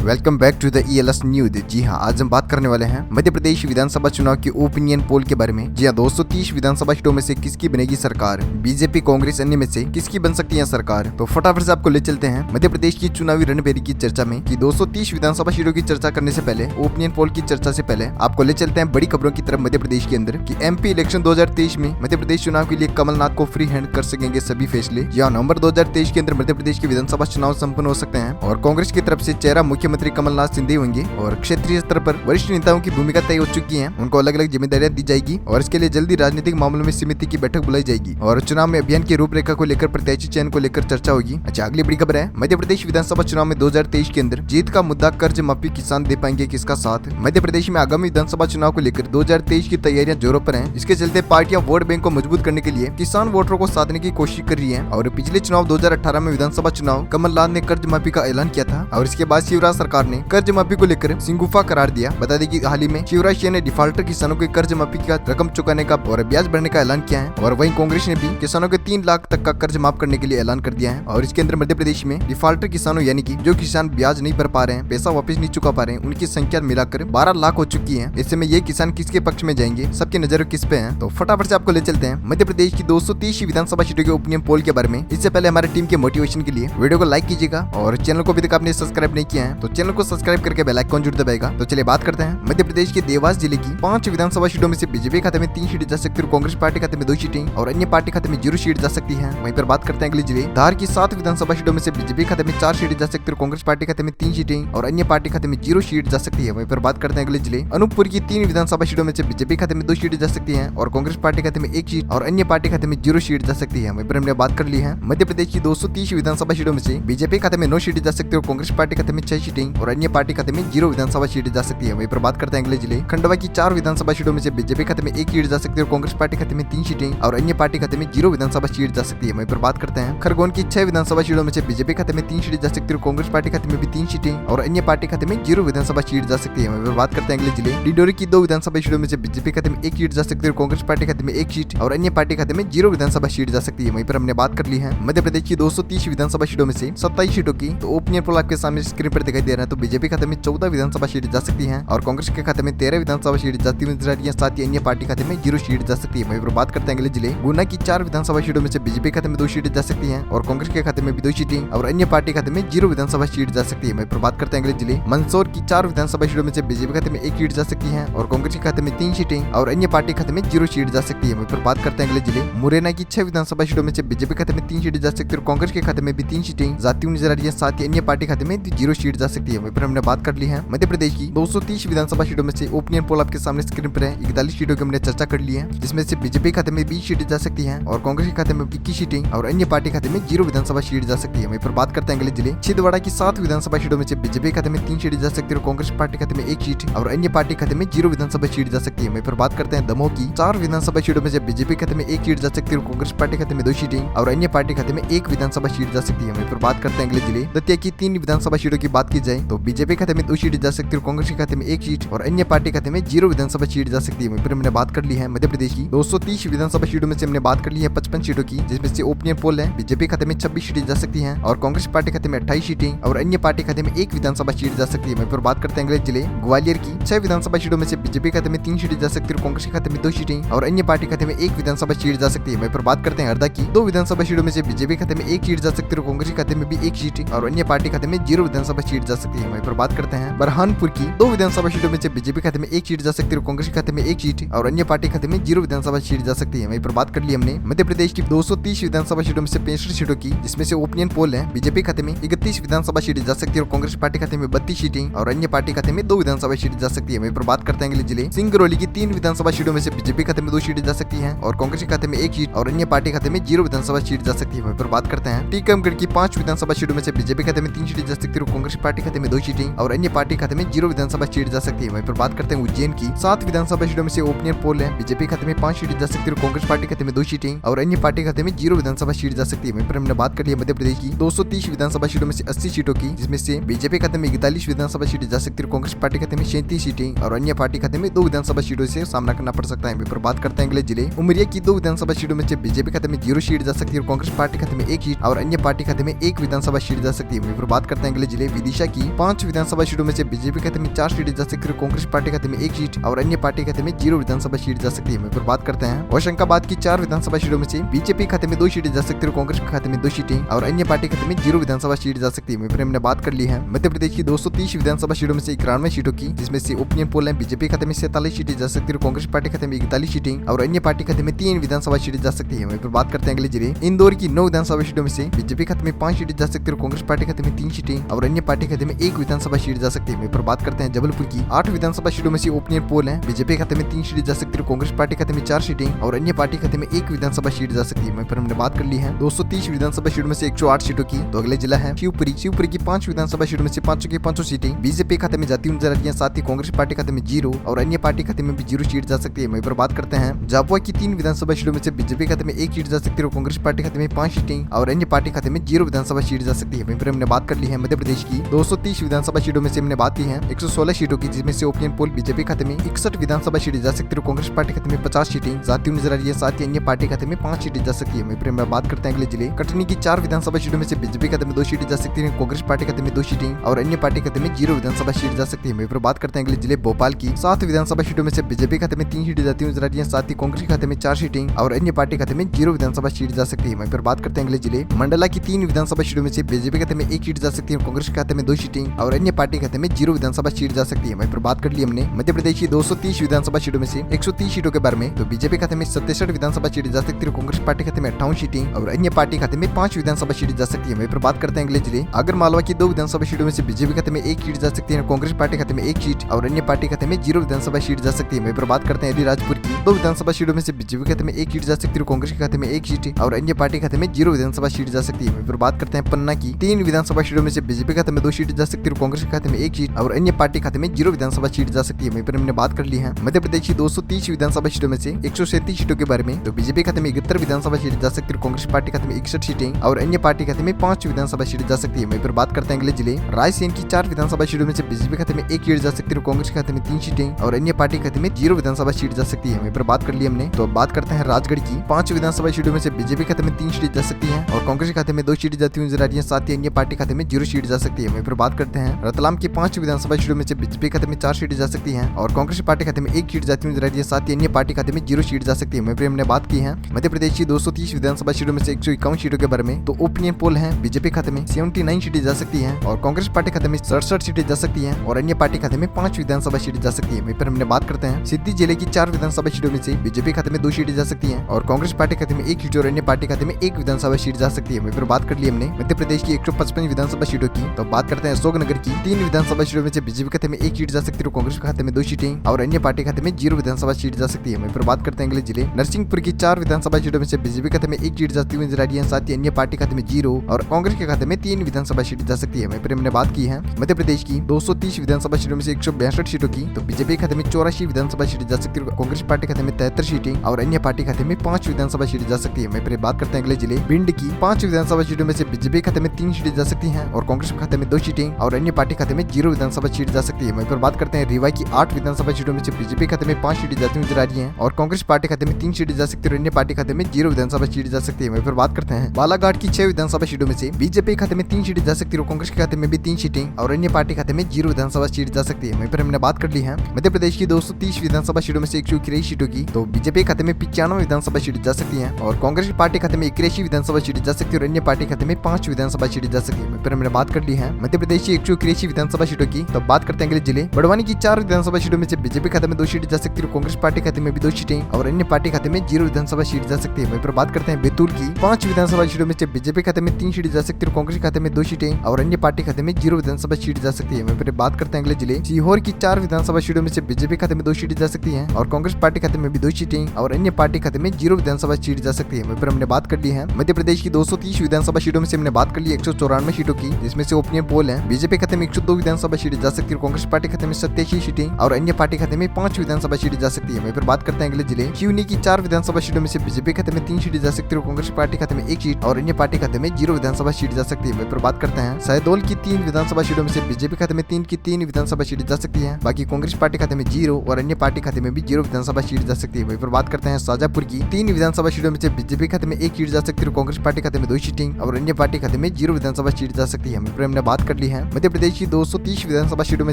Welcome back to the ELS news. जी हाँ, आज हम बात करने वाले हैं मध्य प्रदेश विधानसभा चुनाव की ओपिनियन पोल के बारे में। जी हाँ, 230 विधानसभा सीटों में से किसकी बनेगी सरकार, बीजेपी कांग्रेस अन्य में से किसकी बन सकती है सरकार। तो फटाफट से आपको ले चलते हैं मध्य प्रदेश की चुनावी रणबेरी की चर्चा में कि 230 विधानसभा सीटों की चर्चा करने से पहले, ओपिनियन पोल की चर्चा से पहले आपको ले चलते हैं बड़ी खबरों की तरफ मध्य प्रदेश के अंदर कि MP इलेक्शन 2023 में मध्य प्रदेश चुनाव के लिए कमलनाथ को फ्री हैंड कर सकेंगे सभी फैसले। यहाँ नवंबर 2023 के अंदर मध्य प्रदेश के विधानसभा चुनाव संपन्न हो सकते हैं और कांग्रेस की तरफ से चेहरा मुख्यमंत्री कमलनाथ शिंदे होंगे और क्षेत्रीय स्तर पर वरिष्ठ नेताओं की भूमिका तय हो चुकी है। उनको अलग अलग जिम्मेदारियां दी जाएगी और इसके लिए जल्दी राजनीतिक मामलों में समिति की बैठक बुलाई जाएगी और चुनाव में अभियान की रूपरेखा को लेकर प्रत्याशी चयन को लेकर चर्चा होगी। अच्छा, अगली बड़ी खबर है मध्य प्रदेश विधानसभा चुनाव में 2023 के अंदर जीत का मुद्दा कर्ज माफी, किसान दे पाएंगे किसका साथ। मध्य प्रदेश में आगामी विधानसभा चुनाव को लेकर 2023 की तैयारियां जोरों पर हैं। इसके चलते पार्टियां वोट बैंक को मजबूत करने के लिए किसान वोटरों को साधने की कोशिश कर रही है और पिछले चुनाव 2018 में विधानसभा चुनाव कमलनाथ ने कर्ज माफी का ऐलान किया था और इसके बाद शिवराज सरकार ने कर्ज माफी को लेकर सिंगुफा करार दिया। बता दें कि हाल ही में शिवराज ने डिफॉल्टर किसानों के कर्ज माफी का रकम चुकाने का और ब्याज भरने का ऐलान किया है और वहीं कांग्रेस ने भी किसानों के 3 लाख तक का कर्ज माफ करने के लिए ऐलान कर दिया है। और इसके अंदर मध्य प्रदेश में डिफॉल्टर किसानों यानी कि जो किसान ब्याज नहीं भर पा रहे हैं, पैसा वापस नहीं चुका पा रहे हैं, उनकी संख्या मिलाकर 12 लाख हो चुकी है। ऐसे में ये किसान किसके पक्ष में जाएंगे, सबकी नजर किस पे है। तो फटाफट से आपको ले चलते हैं मध्य प्रदेश की 230 विधानसभा सीटों के ओपिनियन पोल के बारे में। इससे पहले हमारे टीम के मोटिवेशन के लिए वीडियो को लाइक कीजिएगा और चैनल को अभी तक आपने सब्सक्राइब नहीं किया है तो चैनल को सब्सक्राइब करके बेल आइकन जरूर दबाएगा। तो चलिए बात करते हैं मध्य प्रदेश के देवास जिले की 5 विधानसभा सीटों में से बीजेपी खाते में 3 सीटें जा सकती है, कांग्रेस पार्टी खाते में 2 सीटें और अन्य पार्टी खाते में 0 सीट जा सकती है। वहीं पर बात करते हैं अगले जिले धार की 7 विधानसभा सीटों में से बीजेपी खाते में 4 सीटें जा सकती है, कांग्रेस पार्टी खाते में 3 सीटें और अन्य पार्टी खाते में 0 सीट जा सकती है। वहीं पर बात करते हैं अगले जिले अनूपपुर की 3 विधानसभा सीटों में से बीजेपी खाते में 2 सीटें जा सकती है और कांग्रेस पार्टी खाते में 1 सीट और अन्य पार्टी खाते में 0 सीट जा सकती है। वहीं पर हमने बात कर ली है मध्य प्रदेश की 230 विधानसभा सीटों में से बीजेपी खाते में 9 सीटें जा सकती है, कांग्रेस पार्टी खाते में 6 सीटें और अन्य पार्टी खाते में 0 विधानसभा सीटें जा सकती है। वहीं पर बात करते हैं अगले जिले खंडवा की 4 विधानसभा सीटों में से बीजेपी खाते में 1 सीट जा सकती है, कांग्रेस पार्टी खाते में 3 सीटें और अन्य पार्टी खाते में 0 विधानसभा सीट जा सकती है। वहीं पर बात करते हैं खरगोन की 6 विधानसभा सीटों में से बीजेपी खाते में 3 सीटें जा सकती है, कांग्रेस पार्टी खाते में भी 3 सीटें और अन्य पार्टी खाते में 0 विधानसभा सीट जा सकती है। वहीं पर बात करते हैं अगले जिले डिंडोरी की 2 विधानसभा सीटों में से बीजेपी खाते में 1 सीट जा सकती है, कांग्रेस पार्टी खाते में 1 सीट और अन्य पार्टी खाते में 0 विधानसभा सीट जा सकती है। वहीं पर हमने बात कर ली है मध्य प्रदेश की 230 विधानसभा सीटों में से 27 सीटों की। तो ओपिनियन पोल आपके सामने स्क्रीन पर दिखाई दे रहा है। तो बीजेपी खाते में 14 विधानसभा सीट जा सकती है और कांग्रेस के खाते में 13 विधानसभा सीट जाती हुई नजर आ रही है, साथ ही अन्य पार्टी खाते में 0 सीट जा सकती है। वहीं पर बात करते हैं अगले जिले गुना की 4 विधानसभा सीटों में से बीजेपी खाते में 2 सीटें जा सकती है और कांग्रेस के खाते में भी 2 सीटें और अन्य पार्टी खाते में 0 विधानसभा सीट जा सकती है। वहीं पर बात करते हैं अगले जिले मंदसौर की 4 विधानसभा सीटों में से बीजेपी खाते में 1 सीट जा सकती है और कांग्रेस के खाते में 3 सीटें और अन्य पार्टी खाते में 0 सीट जा सकती है। वहीं पर बात करते हैं अगले जिले मुरैना की 6 विधानसभा सीटों में से बीजेपी खाते में 3 सीटें जा सकती है और कांग्रेस के खाते में भी 3 सीटें जाती हुई नजर आ रही है, साथ ही अन्य पार्टी खाते में 0 सीट जा सकती है। वहीं पर हमने बात कर ली है मध्य प्रदेश की 230 विधानसभा सीटों में से ओपिनियन पोल आपके सामने स्क्रीन पर है। 41 सीटों की हमने चर्चा कर ली है, जिसमें से बीजेपी खाते में 20 सीटें जा सकती है और कांग्रेस के खाते में 21 सीटें और अन्य पार्टी खाते में 0 विधानसभा सीट जा सकती है। वहीं पर बात करते हैं अगले जिले छिंदवाड़ा की 7 विधानसभा सीटों में से बीजेपी खाते में 3 सीटें जा सकती है, कांग्रेस पार्टी खाते में 1 सीट और अन्य पार्टी खाते में 0 विधानसभा सीट जा सकती है। वहीं पर बात करते हैं दमोह की 4 विधानसभा सीटों में से बीजेपी खाते में 1 सीट जा सकती है, कांग्रेस पार्टी खाते में 2 सीटें और अन्य पार्टी खाते में 1 विधानसभा सीट जा सकती है। वहीं पर बात करते हैं अगले जिले दतिया की 3 विधानसभा सीटों की बात की जाए तो बीजेपी खाते में 2 सीटें जा सकती है, कांग्रेस के खाते में 1 सीट और अन्य पार्टी खाते में 0 विधानसभा सीट जा सकती है। वहीं पर हमने बात कर ली है मध्य प्रदेश की 230 विधानसभा सीटों में से हमने बात कर ली है 55 सीटों की, जिसमें से ओपिनियन पोल है बीजेपी खाते में 26 सीटें जा सकती हैं और कांग्रेस पार्टी खाते में 28 सीटें और अन्य पार्टी खाते में 1 विधानसभा सीट जा सकती है। वहीं पर बात करते हैं अगले जिले ग्वालियर की 6 विधानसभा सीटों में से बीजेपी खाते में 3 सीटें जा सकती है, कांग्रेस के खाते में 2 सीटें और अन्य पार्टी खाते में 1 विधानसभा सीट जा सकती है। वहीं पर बात करते हैं हरदा की 2 विधानसभा सीटों में से बीजेपी खाते में 1 सीट जा सकती है, कांग्रेस के खाते में भी 1 सीट और अन्य पार्टी खाते में 0 विधानसभा सीट जा सकती है। वहीं पर बात करते हैं बरहानपुर की 2 विधानसभा सीटों में से बीजेपी खाते में 1 सीट जा सकती है, कांग्रेस के खाते में 1 सीट और अन्य पार्टी खाते में 0 विधानसभा सीट जा सकती है। वहीं पर बात कर ली हमने मध्य प्रदेश की 230 विधानसभा सीटों में से 65 सीटों की, जिसमें से ओपिनियन पोल है बीजेपी खाते में 31 विधानसभा सीटें जा सकती है और कांग्रेस पार्टी खाते में 32 सीटें और अन्य पार्टी खाते में 2 विधानसभा सीटें जा सकती है। वहीं पर बात करते हैं अगले जिले सिंगरौली की 3 विधानसभा सीटों में से बीजेपी खाते में 2 सीटें जा सकती है और कांग्रेस के खाते में 1 सीट और अन्य पार्टी खाते में 0 विधानसभा सीट जा सकती है। वहीं पर बात करते हैं टीकमगढ़ की 5 विधानसभा सीटों में से बीजेपी खाते में 3 सीटें जा सकती है और कांग्रेस पार्टी खाते में 2 सीटें और अन्य पार्टी खाते में 0 विधानसभा सीट जा सकती है। वहीं पर बात करते हैं उज्जैन की 7 विधानसभा सीटों में से ओपिनियन पोल है बीजेपी खाते में 5 सीटें जा सकती है और कांग्रेस पार्टी खाते में 2 सीटें और अन्य पार्टी खाते में 0 विधानसभा सीट जा सकती है। वहीं पर हमने बात कर ली है मध्य प्रदेश की 230 विधानसभा सीटों में से 80 सीटों की, जिसमें से बीजेपी खाते में 41 विधानसभा सीटें जा सकती है, कांग्रेस पार्टी खाते में 37 सीटें और अन्य पार्टी खाते में 2 विधानसभा सीटों से सामना करना पड़ सकता है। वहीं पर बात करते हैं अगले जिले उमरिया की 2 विधानसभा सीटों में से बीजेपी खाते में 0 सीट जा सकती है, कांग्रेस पार्टी खाते में 1 सीट और अन्य पार्टी खाते में 1 विधानसभा सीट जा सकती है। वहीं पर बात करते हैं अगले जिले विदिशा की 5 विधानसभा सीटों में से बीजेपी खाते में 4 सीटें जा सकती है, कांग्रेस पार्टी खाते में 1 सीट और अन्य पार्टी खाते में 0 विधानसभा सीट जा सकती है। वहीं पर बात करते हैं होशंगाबाद की 4 विधानसभा सीटों में से बीजेपी खाते में 2 सीटें जा सकती है, कांग्रेस खाते में 2 सीटें और अन्य पार्टी खाते में 0 विधानसभा सीट जा सकती है। वहीं पर हमने बात कर ली है मध्य प्रदेश की 230 विधानसभा सीटों में से 91 सीटों की, जिसमें से ओपिनियन पोल है बीजेपी खाते में 47 सीटें जा सकती है, कांग्रेस पार्टी खाते में 41 सीटें और अन्य पार्टी खाते में 3 विधानसभा सीटें जा सकती है। वहीं पर बात करते हैं अगले जिले इंदौर की 9 विधानसभा सीटों में से बीजेपी खाते में 5 सीटें जा सकती है, कांग्रेस पार्टी खाते में 3 सीटें और अन्य पार्टी खाते में 1 विधानसभा सीट जा सकती है। वहीं पर बात करते हैं जबलपुर की 8 विधानसभा सीटों में से ओपिनियन पोल है बीजेपी खाते में 3 सीटें जा सकती है, कांग्रेस पार्टी खाते में 4 सीटें और अन्य पार्टी खाते में 1 विधानसभा सीट जा सकती है। वहीं पर हमने बात कर ली है 230 विधानसभा सीटों में से 108 सीटों की। तो अगले जिला है शिवपुरी की 5 विधानसभा सीटों में से 5 की 5 सीटें बीजेपी खाते में जाती नजर आती है, साथ ही कांग्रेस पार्टी खाते में 0 और अन्य पार्टी खाते में भी 0 सीट जा सकती है। वहीं पर बात करते हैं झाबुआ की 3 विधानसभा सीटों में से बीजेपी खाते में 1 सीट जा सकती है, कांग्रेस पार्टी खाते में 5 सीटें और अन्य पार्टी खाते में 0 विधानसभा सीट जा सकती है। वहीं पर हमने बात कर ली है मध्य प्रदेश की 230 विधानसभा सीटों में से हमने बात की है 116 सीटों की, जिसमें से ओपिनियन पोल बीजेपी खाते में 61 विधानसभा सीटें जा सकती है, कांग्रेस पार्टी खाते में 50 सीटें जाती नजर आ रही है, साथ ही अन्य पार्टी खाते में 5 सीटें जा सकती है। वहीं पर हम बात करते हैं अगले जिले कटनी की 4 विधानसभा सीटों में से बीजेपी खाते में 2 सीटें जा सकती है, कांग्रेस पार्टी खाते में 2 सीटें और अन्य पार्टी खाते में 0 विधानसभा सीट जा सकती है। वहीं पर बात करते हैं अगले जिले भोपाल की 7 विधानसभा सीटों में से बीजेपी खाते में 3 सीटें जाती नजर आ रही है, साथ ही कांग्रेस खाते में 4 सीटें और अन्य पार्टी खाते में 0 विधानसभा सीट जा सकती है। वहीं पर बात करते हैं अगले जिले मंडला की 3 विधानसभा सीटों में से बीजेपी खाते में 1 सीट जा सकती है, कांग्रेस खाते में 2 सीटें और अन्य पार्टी खाते में 0 विधानसभा सीट जा सकती है। वहीं पर बात कर ली हमने मध्य प्रदेश की 230 विधानसभा सीटों में से 130 सीटों के बारे में। तो बीजेपी खाते में 67 विधानसभा सीटें जा सकती है, कांग्रेस पार्टी खाते में 58 सीटें और अन्य पार्टी खाते में 5 विधानसभा सीटें जा सकती है। वहीं पर बात करते हैं अगले जिले आगर मालवा की 2 विधानसभा सीटों में से बीजेपी खाते में 1 सीट जा सकती है, कांग्रेस पार्टी खाते में 1 सीट और अन्य पार्टी खाते में 0 विधानसभा सीट जा सकती है। वहीं पर बात करते हैं अलीराजपुर की 2 विधानसभा सीटों में से बीजेपी खाते में 1 सीट जा सकती है, कांग्रेस के खाते में 1 सीट और अन्य पार्टी खाते में 0 विधानसभा सीट जा सकती है। वहीं पर बात करते हैं पन्ना की 3 विधानसभा सीटों में से बीजेपी खाते में 2 सीट जा सकती है, कांग्रेस के खाते में 1 सीट और अन्य पार्टी खाते में 0 विधानसभा सीट जा सकती है। वहीं पर हमने बात कर ली है मध्य प्रदेश की 230 विधानसभा सीटों में से 137 सीटों के बारे में। तो बीजेपी खाते में 71 विधानसभा सीट जा सकती है, कांग्रेस पार्टी खाते में 61 सीटें और अन्य पार्टी खाते में 5 विधानसभा सीट जा सकती है। वहीं पर बात करते हैं अगले जिले रायसेन की 4 विधानसभा सीटों में से बीजेपी खाते में 1 सीट जा सकती है, कांग्रेस खाते में 3 सीटें और अन्य पार्टी खाते में 0 विधानसभा सीट जा सकती है। वहीं पर बात कर ली हमने तो बात करते हैं राजगढ़ की 5 विधानसभा सीटों में से बीजेपी खाते में 3 सीट जा सकती है और कांग्रेस खाते में 2 सीट जाती नजर आ रही है, साथ ही अन्य पार्टी खाते में 0 सीट जा सकती है। वहीं पर बात करते हैं रतलाम की 5 विधानसभा सीटों में से बीजेपी खाते में 4 सीट जा सकती है और कांग्रेस पार्टी खाते में 1 सीट जाती नजर आ रही है, साथ ही अन्य पार्टी खाते में 0 सीट जा सकती है। वहीं पर हमने बात की है मध्य प्रदेश की 230 विधानसभा सीटों में से 151 सीटों के बारे में। तो ओपिनियन पोल है बीजेपी खाते में 79 सीटें जा सकती है और कांग्रेस पार्टी खाते में 67 सीटें जा सकती है और अन्य पार्टी खाते में 5 विधानसभा सीटें जा सकती है। वहीं पर हमने बात करते हैं सिद्धि जिले की 4 विधानसभा सीटों में से बीजेपी खाते में 2 सीटें जा सकती है और कांग्रेस पार्टी खाते में 1 सीट और अन्य पार्टी खाते में 1 विधानसभा सीट जा सकती है। वहीं पर बात कर ली हमने मध्य प्रदेश की 155 विधानसभा सीटों की। तो बात करते हैं अशोकनगर की 3 विधानसभा सीटों में से बीजेपी खाते में 1 सीट जा सकती है, कांग्रेस खाते में 2 सीटें और अन्य पार्टी खाते में 0 विधानसभा सीट जा सकती है। वहीं पर बात करते हैं अगले जिले नरसिंहपुर की 4 विधानसभा सीटों में से बीजेपी खाते में 1 सीट जाती हुई नजर आ रही है, साथ ही अन्य पार्टी खाते में 0 और कांग्रेस के खाते में 3 विधानसभा सीट जा सकती है। वहीं पर हमने बात की है मध्य प्रदेश की 230 विधानसभा सीटों में से 162 सीटों की। तो बीजेपी खाते में 84 विधानसभा सीट जा सकती है, कांग्रेस पार्टी खाते में 73 सीटें और अन्य पार्टी खाते में 5 विधानसभा सीट जा सकती है। वहीं पर बात करते हैं अगले जिले भिंड की 5 विधानसभा सीटों में से बीजेपी खाते में 3 सीटें जा सकती हैं और कांग्रेस खाते में 2 सीटें और अन्य पार्टी खाते में 0 विधानसभा सीट जा सकती है। वहीं पर बात करते हैं रीवा की 8 विधानसभा सीटों में से बीजेपी खाते में 5 सीटें जाती नजर आ रही है और कांग्रेस पार्टी खाते में 3 सीटें जा सकती है और अन्य पार्टी खाते में 0 विधानसभा सीट जा सकती है। वहीं पर बात करते हैं बालाघाट की 6 विधानसभा सीटों में से बीजेपी खाते में 3 सीटें जा सकती है और कांग्रेस के खाते में भी 3 सीटें और अन्य पार्टी खाते में 0 विधानसभा सीट जा सकती है। वहीं पर हमने बात कर ली है मध्य प्रदेश की 230 विधानसभा सीटों में से 181 सीटों की। तो बीजेपी खाते में 95 विधानसभा सीट जा सकती है और कांग्रेस पार्टी खाते में 81 विधानसभा सीट जा सकती है और अन्य पार्टी खाते में 5 विधानसभा सीट जा सकती है। वहीं पर हमने बात कर ली है मध्य प्रदेश की 181 विधानसभा सीटों की। तो बात करते हैं अगले जिले बड़वानी की 4 विधानसभा सीटों में से बीजेपी खाते में 2 सीटें जा सकती है, कांग्रेस पार्टी खाते में भी 2 सीटें और अन्य पार्टी खाते में 0 विधानसभा सीट जा सकती है। वहीं पर बात करते हैं बैतूल की 5 विधानसभा सीटों में से बीजेपी खाते में 3 सीटें जा सकती है, कांग्रेस खाते में 2 सीटें और अन्य पार्टी खाते में 0 विधानसभा सीट जा सकती है। वहीं पर बात करते हैं अगले जिले सीहोर की 4 विधानसभा सीटों में से बीजेपी खाते में 2 सीटें जा सकती है और कांग्रेस पार्टी खाते में भी 2 सीटें और अन्य पार्टी खाते में 0 विधानसभा सीट जा सकती है। वहीं पर हमने बात कर ली है मध्य प्रदेश की 230 विधानसभा सीटों में से हमने बात कर ली 194 सीटों की, जिसमें से ओपिनियन पोल है बीजेपी खाते में 102 विधानसभा सीटें जा सकती है, कांग्रेस पार्टी खाते में 87 सीटें और अन्य पार्टी खाते में 5 विधानसभा सीटें जा सकती है। वहीं पर बात करते हैं अगले जिले सिवनी की 4 विधानसभा सीटों में से बीजेपी खाते में 3 सीटें जा सकती है, कांग्रेस पार्टी खाते में 1 सीट और अन्य पार्टी खाते में 0 विधानसभा सीट जा सकती है। वहीं पर बात करते हैं शहडोल की 3 विधानसभा सीटों में से बीजेपी खाते में 3 विधानसभा सीटें जा सकती है, बाकी कांग्रेस पार्टी खाते में 0 और अन्य पार्टी खाते में भी 0 विधानसभा सीट जा सकती है। वहीं पर बात करते हैं शाजापुर की 3 विधानसभा सीटों में से बीजेपी खाते में 1 सीट जा सकती है, कांग्रेस पार्टी खाते में 2 सीटें और अन्य पार्टी खाते में 0 विधानसभा सीट जा सकती है। वहीं पर हमने बात कर ली ली है मध्य प्रदेश की 230 विधानसभा सीटों में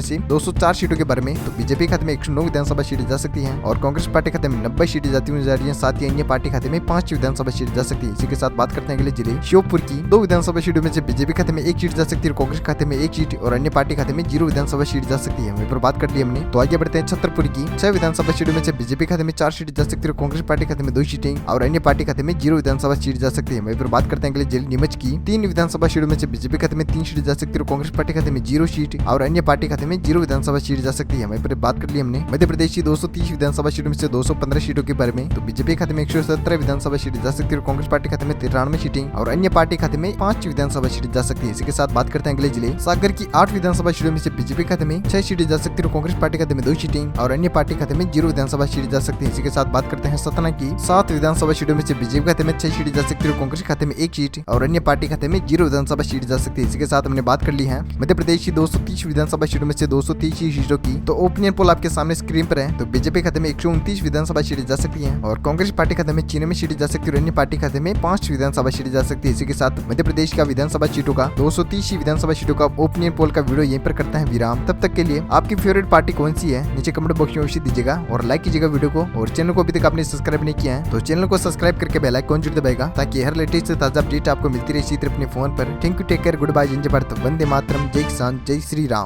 से 204 सीटों के बारे में, तो बीजेपी खाते में 109 विधानसभा सीटें जा सकती हैं और कांग्रेस पार्टी खाते में 90 सीटें जाती हुई जा रही हैं। साथ ही अन्य पार्टी खाते में 5 विधानसभा सीटें जा सकती है। इसी के साथ बात करते हैं अगले जिले श्योपुर की 2 विधानसभा सीटों में से बीजेपी खाते में 1 सीट जा सकती है और कांग्रेस खाते में 1 सीट और अन्य पार्टी खाते में 0 विधानसभा सीट जा सकती है। वहीं पर बात कर ली हमने, तो आगे बढ़ते हैं छतरपुर की 6 विधानसभा सीटों में से बीजेपी खाते में 4 सीटें जा सकती है और कांग्रेस पार्टी खाते में 2 सीटें और अन्य पार्टी खाते में 0 विधानसभा सीट जा सकती है। वहीं पर बात करते हैं अगले जिले नीमच की 3 विधानसभा सीटों में से बीजेपी खाते में 3 सीट जा सकती है और कांग्रेस पार्टी खाते में 0 सीट और अन्य पार्टी खाते में 0 विधानसभा सीट जा सकती है। वहीं पर बात कर ली हमने मध्य प्रदेश की 230 विधानसभा सीटों में से 215 सीटों के बारे में, तो बीजेपी खाते में 117 विधानसभा सीटें जा सकती है और कांग्रेस पार्टी खाते में 93 सीटें और अन्य पार्टी खाते में 5 विधानसभा सीटें जा सकती है। इसी के साथ बात करते हैं अगले जिले सागर की 8 विधानसभा सीटों में से बीजेपी खाते में 6 सीटें जा सकती है और कांग्रेस पार्टी खाते में 2 सीटें और अन्य पार्टी खाते में 0 विधानसभा सीटें जा सकती है। इसी के साथ बात करते हैं सतना की 7 विधानसभा सीटों में से बीजेपी खाते में 6 सीटें जा सकती है और कांग्रेस खाते में 1 सीट और अन्य पार्टी खाते में 0 विधानसभा सीट जा सकती है। इसी के साथ हमने बात कर ली है मध्य प्रदेश की 230 विधानसभा सीटों में से 230 सीटों की, तो ओपिनियन पोल आपके सामने स्क्रीन पर है। तो बीजेपी खाते में 129 विधानसभा सीटें जा सकती हैं और कांग्रेस पार्टी खाते में 96 सीटें जा सकती है और अन्य पार्टी खाते में 5 विधानसभा सीटें जा सकती है। इसी के साथ मध्य प्रदेश का विधानसभा सीटों का 230 विधानसभा सीटों का ओपिनियन पोल का वीडियो यहीं पर करता है विराम। तब तक के लिए आपकी फेवरेट पार्टी कौन सी है नीचे कमेंट बॉक्स में अवश्य दीजिएगा और लाइक कीजिएगा वीडियो को, और चैनल को अभी तक आपने सब्सक्राइब नहीं किया है तो चैनल को सब्सक्राइब करके बेल आइकन जरूर दबाएगा ताकि हर लेटेस्ट ताजा अपडेट आपको मिलती रहे इसी तरह अपने फोन पर। Thank you, take care, good bye, जय भारत, वंदे मातरम, जय किसान, जय श्री राम।